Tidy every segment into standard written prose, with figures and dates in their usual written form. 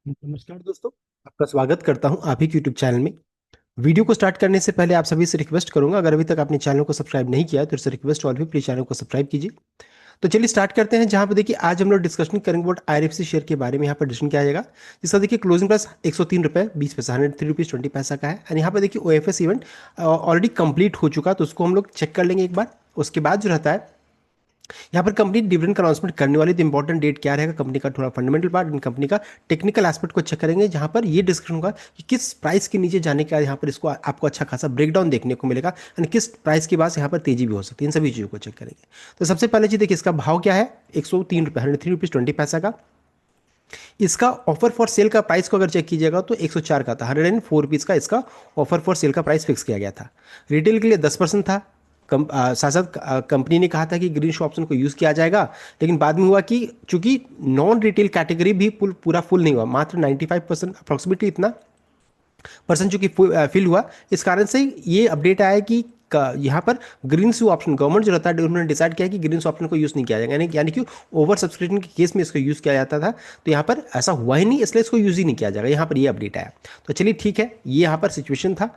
नमस्कार दोस्तों। आपका स्वागत करता हूं आप ही के यूट्यूब चैनल में। वीडियो को स्टार्ट करने से पहले आप सभी से रिक्वेस्ट करूंगा, अगर अभी तक आपने चैनल को सब्सक्राइब नहीं किया है तो इससे रिक्वेस्ट ऑल भी प्लीज चैनल को सब्सक्राइब कीजिए। तो चलिए स्टार्ट करते हैं। जहां पे देखिए आज हम लोग डिस्कशन करेंगे अबाउट आईआरएफसी शेयर के बारे में। यहाँ पर डिस्कशन किया जाएगा जिसका देखिए क्लोजिंग प्राइस 103 रुपये 20 पैसा, 103 रुपीज़ 20 पैसा का है। एंड यहाँ पर देखिए ओएफएस इवेंट ऑलरेडी कंप्लीट हो चुका, तो उसको हम लोग चेक कर लेंगे एक बार। उसके बाद जो रहता है, यहाँ पर कंपनी डिविडेंड का अनाउंसमेंट करने वाली, तो इंपॉर्टेंट डेट क्या रहेगा, कंपनी का थोड़ा फंडामेंटल पार्ट एंड कंपनी का टेक्निकल एस्पेक्ट को चेक करेंगे, जहां पर ये डिस्कशन होगा कि किस प्राइस के नीचे जाने का यहाँ पर इसको आपको अच्छा खासा ब्रेकडाउन देखने को मिलेगा एंड किस प्राइस के बाद यहाँ पर तेजी भी हो सकती है। इन सभी चीज़ों को चेक करेंगे। तो सबसे पहले चीज़ देखिए, इसका भाव क्या है, 103 रुपये 103 रुपीज़ 20 पैसा का। इसका ऑफर फॉर सेल का प्राइस को अगर चेक कीजिएगा तो 104 का था, 104 रुपीज़ का इसका ऑफर फॉर सेल का प्राइस फिक्स किया गया था। रिटेल के लिए 10% था। साथ साथ कंपनी ने कहा था कि ग्रीन शो ऑप्शन को यूज़ किया जाएगा, लेकिन बाद में हुआ कि चूंकि नॉन रिटेल कैटेगरी भी पूरा फुल नहीं हुआ, मात्र 95% अप्रोक्सीमेटली इतना पर्सन चूंकि फिल हुआ, इस कारण से ये अपडेट आया कि यहाँ पर ग्रीन शू ऑप्शन गवर्नमेंट जो रहता है उन्होंने डिसाइड किया कि ग्रीन शू ऑप्शन को यूज़ नहीं किया जाएगा, यानी कि ओवर सब्सक्रिप्शन के केस में इसको यूज़ किया जाता था। तो यहाँ पर ऐसा हुआ ही नहीं, इसलिए इसको यूज़ ही नहीं किया जाएगा। यहाँ पर ये अपडेट आया। तो चलिए ठीक है, ये यहाँ पर सिचुएशन था।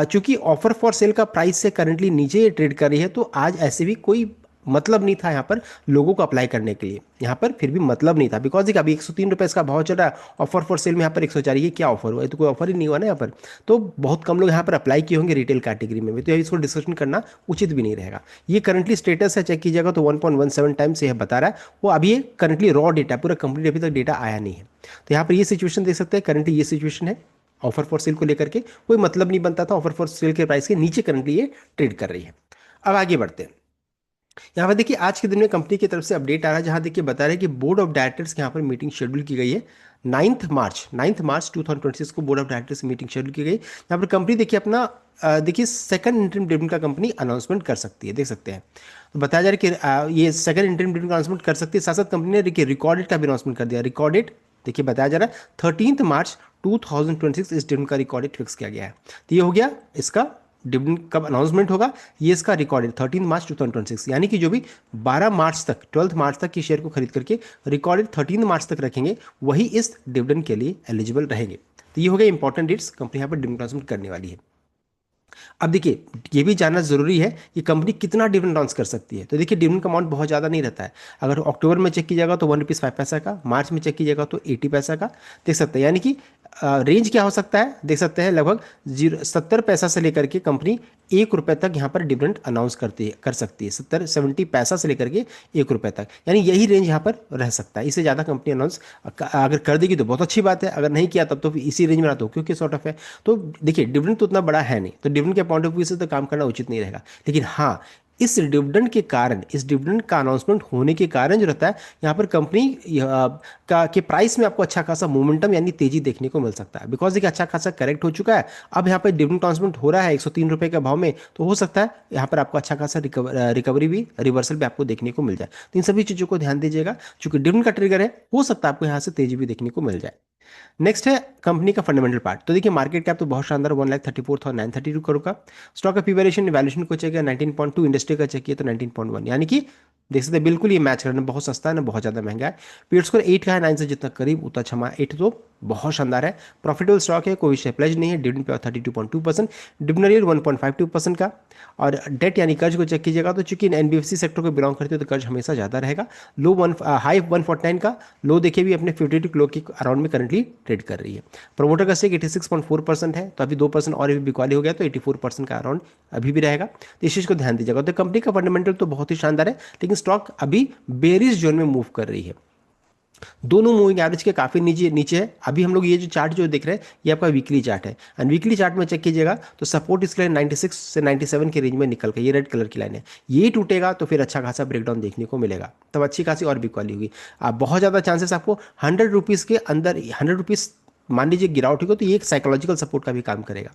चूंकि ऑफर फॉर सेल का प्राइस से करंटली नीचे ये ट्रेड कर रही है, तो आज ऐसे भी कोई मतलब नहीं था यहाँ पर लोगों को अप्लाई करने के लिए। यहाँ पर फिर भी मतलब नहीं था, बिकॉज देखिए अभी 103 रुपये इसका भाव चल रहा है, ऑफर फॉर सेल में यहाँ पर 104। ये क्या ऑफर हुआ, ये तो कोई ऑफर ही नहीं हुआ ना यहाँ पर। तो बहुत कम लोग यहाँ पर अप्लाई किए होंगे रिटेल कैटेगरी में भी, तो इसको डिस्कशन करना उचित भी नहीं रहेगा। ये करंटली स्टेटस है, चेक कीजिएगा तो 1.17 टाइम्स यह बता रहा है। वो अभी ये करंटली रॉ डेटा, पूरा कंप्लीट अभी तक डेटा आया नहीं है। तो यहाँ पर ये सिचुएशन देख सकते हैं, करंटली ये सिचुएशन है। ऑफर फॉर सेल को लेकर के कोई मतलब नहीं बनता था, ऑफर फॉर सेल के प्राइस के नीचे करंटली ये ट्रेड कर रही है। अब आगे बढ़ते हैं। यहाँ पर देखिए आज के दिन में कंपनी की तरफ से अपडेट आ रहा है, जहाँ देखिए बता रहे हैं कि बोर्ड ऑफ डायरेक्टर्स की यहाँ पर मीटिंग शेड्यूल की गई है। 9 मार्च 2026 को बोर्ड ऑफ डायरेक्टर्स की मीटिंग शेड्यूल की गई। यहाँ पर कंपनी देखिए अपना देखिए सेकंड इंटरिम डिविडेंड का कंपनी अनाउंसमेंट कर सकती है, देख सकते हैं। तो बताया जा रहा है कि ये सेकंड इंटरिम डिविडेंड का अनाउंसमेंट कर सकती है। साथ साथ कंपनी ने देखिए रिकॉर्ड डेट का भी अनाउंसमेंट कर दिया। रिकॉर्ड डेट देखिए बताया जा रहा है 13 मार्च 2026 इस डिविडेंड का रिकॉर्ड डेट फिक्स किया गया है। तो ये हो गया इसका डिविडेंड कब अनाउंसमेंट होगा, ये इसका रिकॉर्डेड 13 मार्च 2026, यानी कि जो भी 12 मार्च तक 12 मार्च तक की शेयर को खरीद करके रिकॉर्डेड 13 मार्च तक रखेंगे, वही इस डिविडेंड के लिए एलिजिबल रहेंगे। तो ये हो गया इंपॉर्टेंट डेट्स कंपनी यहाँ पर डिविडेंड अनाउंसमेंट करने वाली है। अब देखिए ये भी जानना जरूरी है कि कंपनी कितना डिविडेंड लॉन्च कर सकती है। तो देखिए डिविडेंड का अमाउंट बहुत ज़्यादा नहीं रहता है। अगर अक्टूबर में चेक कीजिएगा तो 1 रुपीज़ 5 पैसा का, मार्च में चेक कीजिएगा तो 80 पैसा का, देख सकते हैं। यानी कि रेंज क्या हो सकता है, देख सकते हैं लगभग 70 पैसा से लेकर के कंपनी 1 रुपये तक यहाँ पर डिविडेंड अनाउंस कर सकती है। 70 पैसा से लेकर के 1 रुपये तक, यानी यही रेंज यहाँ पर रह सकता है। इससे ज़्यादा कंपनी अनाउंस अगर कर देगी तो बहुत अच्छी बात है, अगर नहीं किया तब तो इसी रेंज में ना, तो क्योंकि सॉर्ट ऑफ है। तो देखिए डिविडेंड तो उतना बड़ा है नहीं, तो डिविडेंड के पॉइंट ऑफ व्यू से तो काम करना उचित नहीं रहेगा। लेकिन हाँ, इस डिविडेंड के कारण, इस डिविडेंड का अनाउंसमेंट होने के कारण जो रहता है, यहाँ पर कंपनी का के प्राइस में आपको अच्छा खासा मोमेंटम यानी तेजी देखने को मिल सकता है। बिकॉज देखिए अच्छा खासा करेक्ट हो चुका है, अब यहाँ पर डिविडेंड अनाउंसमेंट हो रहा है 103 रुपये के भाव में, तो हो सकता है यहाँ पर आपको अच्छा खासा रिकवरी भी, रिवर्सल भी आपको देखने को मिल जाए। तो इन सभी चीज़ों को ध्यान दीजिएगा, चूंकि डिविडेंड का ट्रिगर है, हो सकता है आपको यहाँ से तेजी भी देखने को मिल जाए। नेक्स्ट है कंपनी का फंडामेंटल पार्ट। तो देखिए मार्केट कैप तो बहुत शानदार, 1,34,932 करोड़ का। स्टॉक ऑफ वैल्यूएशन वैल्यूएशन को चेक किया 19.2, इंडस्ट्री का चेक किया तो 19.1, यानी कि देख सकते हैं बिल्कुल ये मैच करना, बहुत सस्ता है ना बहुत ज़्यादा महंगा है। पीरियड स्कोर 8 का है, 9 से जितना करीब उतना क्षमा 8, तो बहुत शानदार है। प्रॉफिटेबल स्टॉक है, कोई विषय प्लेज नहीं है। डिविडेंड पे 32.2%, डिविडेंड yield 1.52% का। और डेट यानी कर्ज को चेक कीजिएगा तो चूंकि एनबीएफसी सेक्टर को बिलोंग करते हो तो कर्ज हमेशा ज़्यादा रहेगा। लो हाई 149 का, लो देखिए भी अपने 52 लो के अराउंड में करंटली ट्रेड कर रही है। प्रमोटर का स्टेक 86.4% है, तो अभी 2% और भी बिकवाली हो गया तो 84% का अराउंड अभी भी रहेगा। तो इस चीज़ को ध्यान दीजिएगा। तो कंपनी का फंडामेंटल तो बहुत ही शानदार है, लेकिन स्टॉक अभी बेरिश जोन में मूव कर रही है। दोनों मूविंग एवरेज के काफी नीचे नीचे है। अभी हम लोग ये जो चार्ट जो देख रहे हैं ये आपका वीकली चार्ट है, एंड वीकली चार्ट में चेक कीजिएगा तो सपोर्ट इसके लिए 96 से 97 के रेंज में निकल के, ये रेड कलर की लाइन है, ये टूटेगा तो फिर अच्छा खासा ब्रेकडाउन देखने को मिलेगा, तब अच्छी खासी और बिकवाली होगी। आप बहुत ज़्यादा चांसेस आपको 100 रुपीज़ के अंदर, 100 रुपीज़ मान लीजिए गिरावट होगी तो ये एक साइकोलॉजिकल सपोर्ट का भी काम करेगा।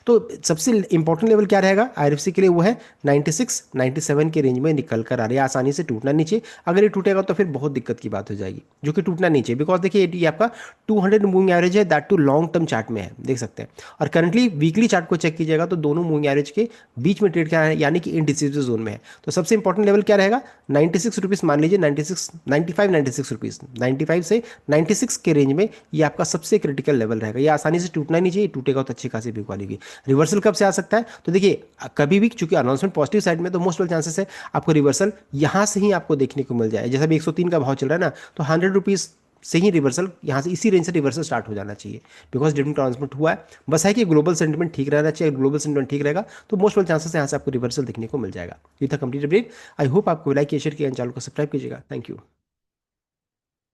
तो सबसे इंपॉर्टेंट लेवल क्या रहेगा आईआरएफसी के लिए, वो है 96 97 के रेंज में निकल कर आ रही है, आसानी से टूटना नीचे। अगर ये टूटेगा तो फिर बहुत दिक्कत की बात हो जाएगी, जो कि टूटना नीचे, बिकॉज देखिए ये आपका 200 मूविंग एवरेज है, that to long term chart में है, देख सकते हैं। और करंटली वीकली चार्ट को चेक कीजिएगा तो दोनों मूविंग एवरेज के बीच में ट्रेड क्या है, यानी कि इनडिसिसिव जोन में है। तो सबसे इंपॉर्टेंट लेवल क्या रहेगा, 96 रुपीज़ मान लीजिए, 96, 95, 96 रुपीज़, 95 से 96 के रेंज में ये आपका सबसे क्रिटिकल लेवल रहेगा। ये आसानी से टूटना नहीं चाहिए, टूटेगा तो अच्छी खासी बिक वाली की। रिवर्सल कब से आ सकता है, तो देखिए कभी भी, चूंकि अनाउंसमेंट पॉजिटिव साइड में, तो मोस्ट ऑफ चांसेस है आपको रिवर्सल यहाँ से ही आपको देखने को मिल जाए। जैसा भी 103 का भाव चल रहा है ना, तो 100 रुपीज़ से ही रिवर्सल, यहाँ से इसी रेंज से रिवर्सल स्टार्ट हो जाना चाहिए, बिकॉज डिविडेंड ट्रांसमिट हुआ है। बस है कि ग्लोबल सेंटिमेंट ठीक रहना चाहिए, ग्लोबल सेंटिमेंट ठीक रहेगा तो मोस्ट ऑफ चांसेस यहाँ से आपको रिवर्सल देखने को मिल जाएगा। ये था कंप्लीट अपडेट। आई होप आपको लाइक शेयर किया, चैनल को सब्सक्राइब कीजिएगा। Thank you.